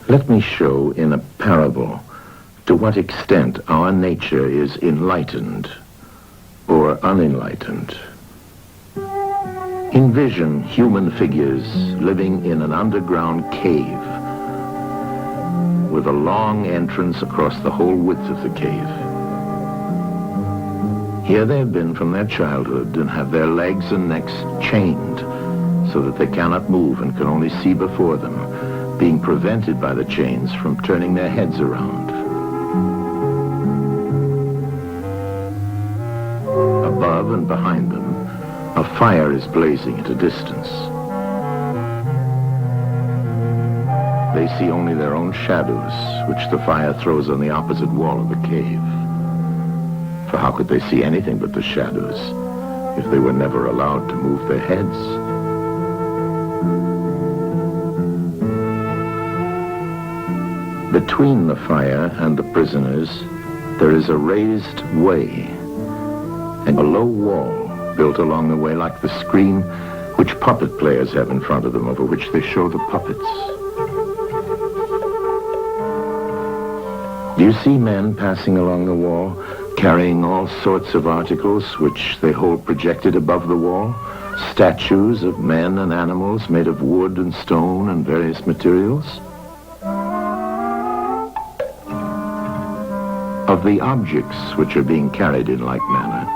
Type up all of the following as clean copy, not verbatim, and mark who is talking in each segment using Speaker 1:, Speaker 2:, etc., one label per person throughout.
Speaker 1: Let me show in a parable to what extent our nature is enlightened or unenlightened. Envision human figures living in an underground cave with a long entrance across the whole width of the cave. Here they have been from their childhood and have their legs and necks chained so that they cannot move and can only see before them, being prevented by the chains from turning their heads around. Above and behind them, a fire is blazing at a distance. They see only their own shadows, which the fire throws on the opposite wall of the cave. For how could they see anything but the shadows if they were never allowed to move their heads? Between the fire and the prisoners, there is a raised way and a low wall built along the way like the screen which puppet players have in front of them, over which they show the puppets. Do you see men passing along the wall, carrying all sorts of articles which they hold projected above the wall? Statues of men and animals made of wood and stone and various materials? Of the objects which are being carried in like manner,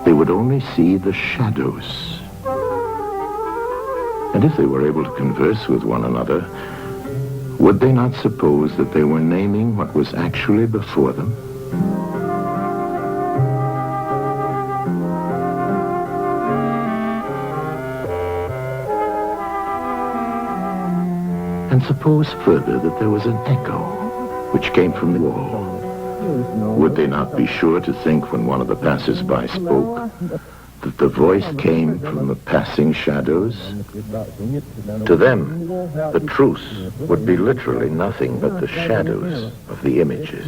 Speaker 1: they would only see the shadows. And if they were able to converse with one another, would they not suppose that they were naming what was actually before them? And suppose further that there was an echo which came from the wall. Would they not be sure to think when one of the passers-by spoke that the voice came from the passing shadows? To them, the truth would be literally nothing but the shadows of the images.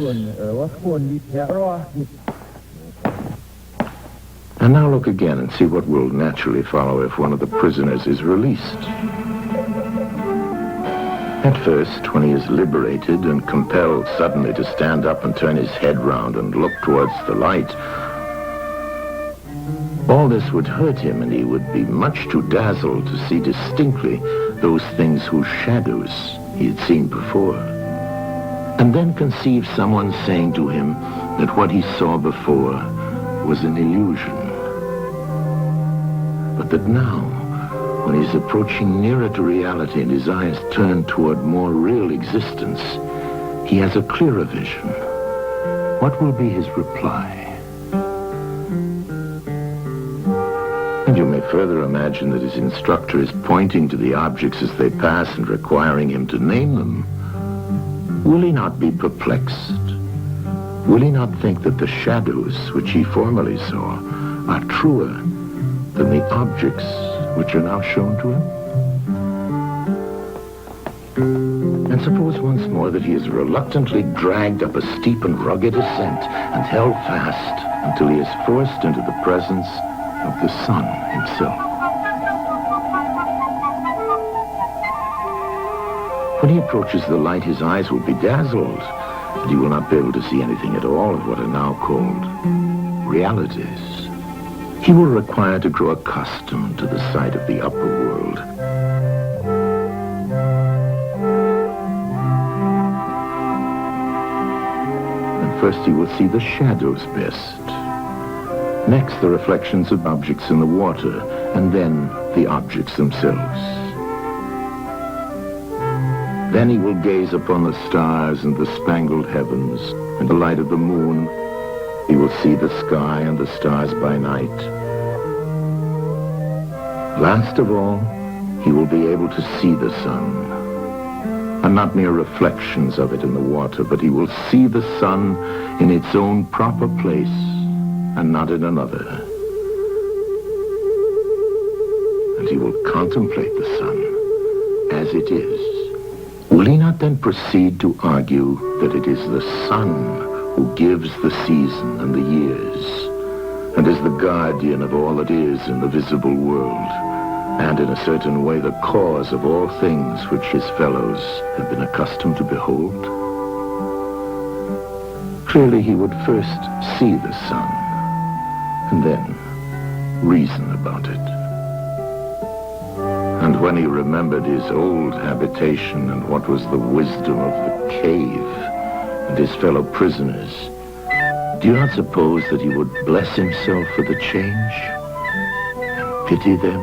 Speaker 1: And now look again and see what will naturally follow if one of the prisoners is released. At first, when he is liberated and compelled suddenly to stand up and turn his head round and look towards the light, all this would hurt him, and he would be much too dazzled to see distinctly those things whose shadows he had seen before. And then conceive someone saying to him that what he saw before was an illusion, but that now, when he's approaching nearer to reality and his eyes turn toward more real existence, he has a clearer vision. What will be his reply? And you may further imagine that his instructor is pointing to the objects as they pass and requiring him to name them. Will he not be perplexed? Will he not think that the shadows which he formerly saw are truer than the objects which are now shown to him? And suppose once more that he is reluctantly dragged up a steep and rugged ascent and held fast until he is forced into the presence of the sun himself. When he approaches the light, his eyes will be dazzled, and he will not be able to see anything at all of what are now called realities. He will require to grow accustomed to the sight of the upper world. And first he will see the shadows best. Next, the reflections of objects in the water, and then the objects themselves. Then he will gaze upon the stars and the spangled heavens and the light of the moon. He will see the sky and the stars by night. Last of all, he will be able to see the sun, and not mere reflections of it in the water, but he will see the sun in its own proper place and not in another. And he will contemplate the sun as it is. Will he not then proceed to argue that it is the sun who gives the season and the years, and is the guardian of all that is in the visible world, and in a certain way the cause of all things which his fellows have been accustomed to behold? Clearly he would first see the sun, and then reason about it. And when he remembered his old habitation and what was the wisdom of the cave and his fellow prisoners, do you not suppose that he would bless himself for the change and pity them?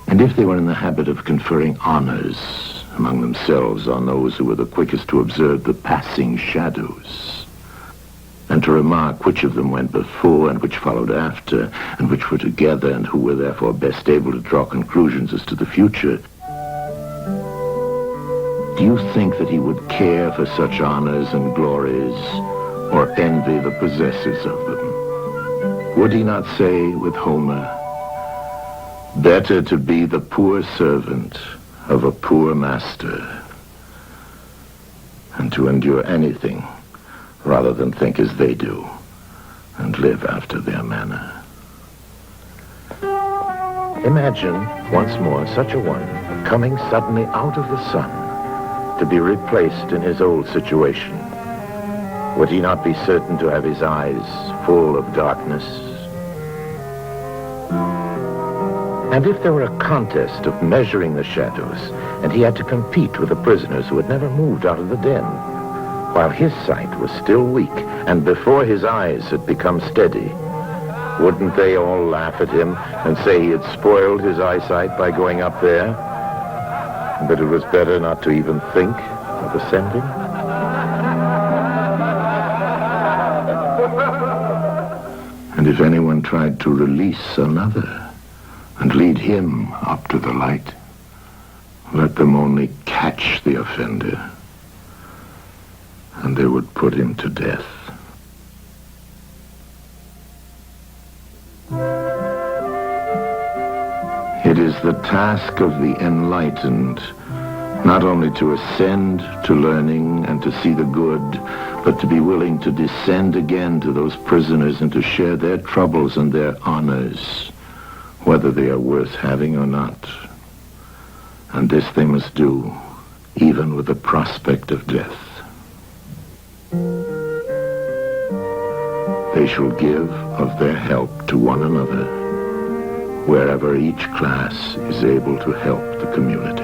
Speaker 1: And if they were in the habit of conferring honors among themselves on those who were the quickest to observe the passing shadows, and to remark which of them went before and which followed after, and which were together, and who were therefore best able to draw conclusions as to the future, do you think that he would care for such honors and glories, or envy the possessors of them? Would he not say with Homer, "Better to be the poor servant of a poor master, and to endure anything rather than think as they do and live after their manner"? Imagine once more such a one coming suddenly out of the sun to be replaced in his old situation. Would he not be certain to have his eyes full of darkness? And if there were a contest of measuring the shadows, and he had to compete with the prisoners who had never moved out of the den, while his sight was still weak, and before his eyes had become steady, wouldn't they all laugh at him and say he had spoiled his eyesight by going up there, and that it was better not to even think of ascending? And if anyone tried to release another and lead him up to the light, let them only catch the offender, and they would put him to death. It is the task of the enlightened not only to ascend to learning and to see the good, but to be willing to descend again to those prisoners and to share their troubles and their honors, whether they are worth having or not. And this they must do, even with the prospect of death. They shall give of their help to one another, wherever each class is able to help the community.